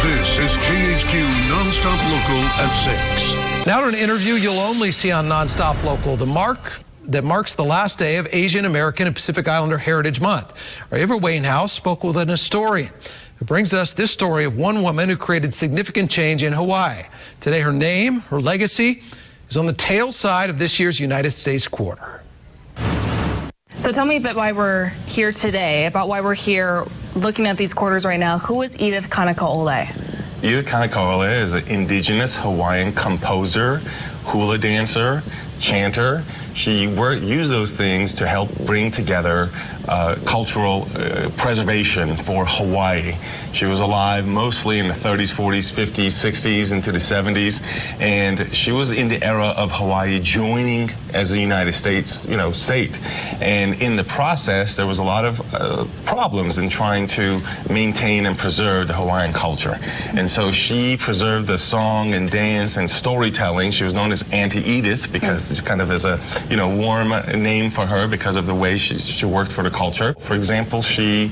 This is KHQ Nonstop Local at 6. Now to an interview you'll only see on Nonstop Local, the mark that marks the last day of Asian American and Pacific Islander Heritage Month. Our Ava Wainhouse spoke with an historian who brings us this story of one woman who created significant change in Hawaii. Today her name, her legacy, is on the tail side of this year's United States quarter. So tell me a bit why we're here today, about why we're here looking at these quarters right now. Who is Edith Kanaka'ole? Edith Kanaka'ole is an indigenous Hawaiian composer, hula dancer, chanter. She used those things to help bring together cultural preservation for Hawaii. She was alive mostly in the 30s, 40s, 50s, 60s, into the 70s, and she was in the era of Hawaii joining as a United States, state. And in the process, there was a lot of problems in trying to maintain and preserve the Hawaiian culture. And so she preserved the song and dance and storytelling. She was known as Auntie Edith because it's kind of as a warm name for her because of the way she worked for the culture. For example, she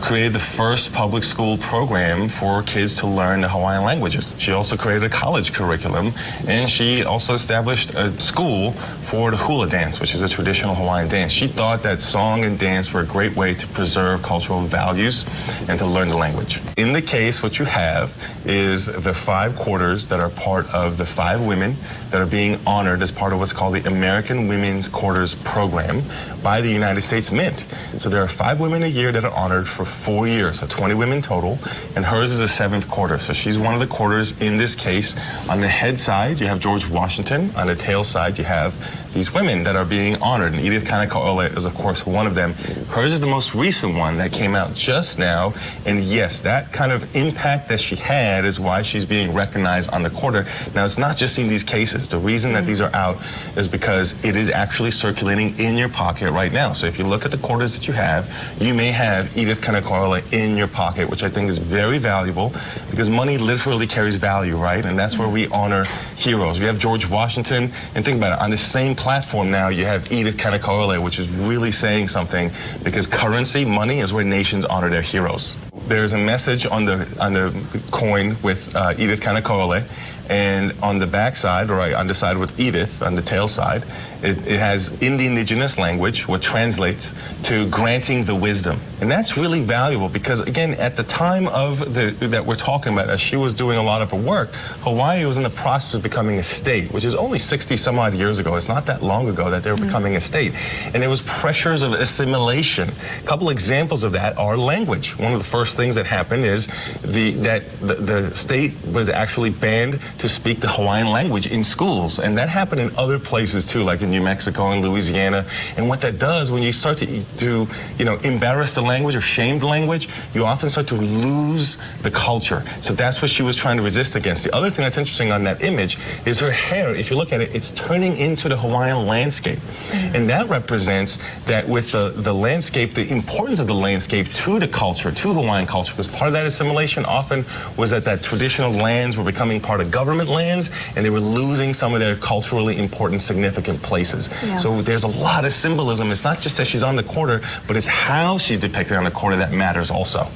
created the first public school program for kids to learn the Hawaiian languages. She also created a college curriculum, and she also established a school for the hula dance, which is a traditional Hawaiian dance. She thought that song and dance were a great way to preserve cultural values and to learn the language. In the case, what you have is the 5 quarters that are part of the 5 women that are being honored as part of what's called the American Women's Quarters Program by the United States Mint. So there are 5 women a year that are honored for 4 years, so 20 women total, and hers is a 7th quarter. So she's one of the quarters in this case. On the head side, you have George Washington. On the tail side, you have these women that are being honored, and Edith Kanaka'ole is, of course, one of them. Hers is the most recent one that came out just now, and yes, that kind of impact that she had is why she's being recognized on the quarter. Now, it's not just in these cases. The reason that these are out is because it is actually circulating in your pocket right now. So if you look at the quarters that you have, you may have Edith Kanaka'ole in your pocket, which I think is very valuable because money literally carries value, right? And that's where we honor heroes. We have George Washington, and think about it, on the same platform now you have Edith Kanaka'ole, which is really saying something because currency, money, is where nations honor their heroes. There's a message on the coin with Edith Kanaka'ole, and on the back side, or on the side with Edith, on the tail side, it has in the indigenous language, what translates to granting the wisdom. And that's really valuable because, again, at the time of that we're talking about, as she was doing a lot of her work, Hawaii was in the process of becoming a state, which is only 60 some odd years ago. It's not that long ago that they were becoming a state. And there was pressures of assimilation. A couple examples of that are language. One of the first things that happened is the state was actually banned to speak the Hawaiian language in schools. And that happened in other places too, like in New Mexico and Louisiana. And what that does, when you start to embarrass the language or shame the language, you often start to lose the culture. So that's what she was trying to resist against. The other thing that's interesting on that image is her hair. If you look at it, it's turning into the Hawaiian landscape. And that represents that with the landscape, the importance of the landscape to the culture, to Hawaiian culture, because part of that assimilation often was that traditional lands were becoming part of government lands, and they were losing some of their culturally important, significant places. Yeah. So there's a lot of symbolism. It's not just that she's on the quarter, but it's how she's depicted on the quarter that matters also.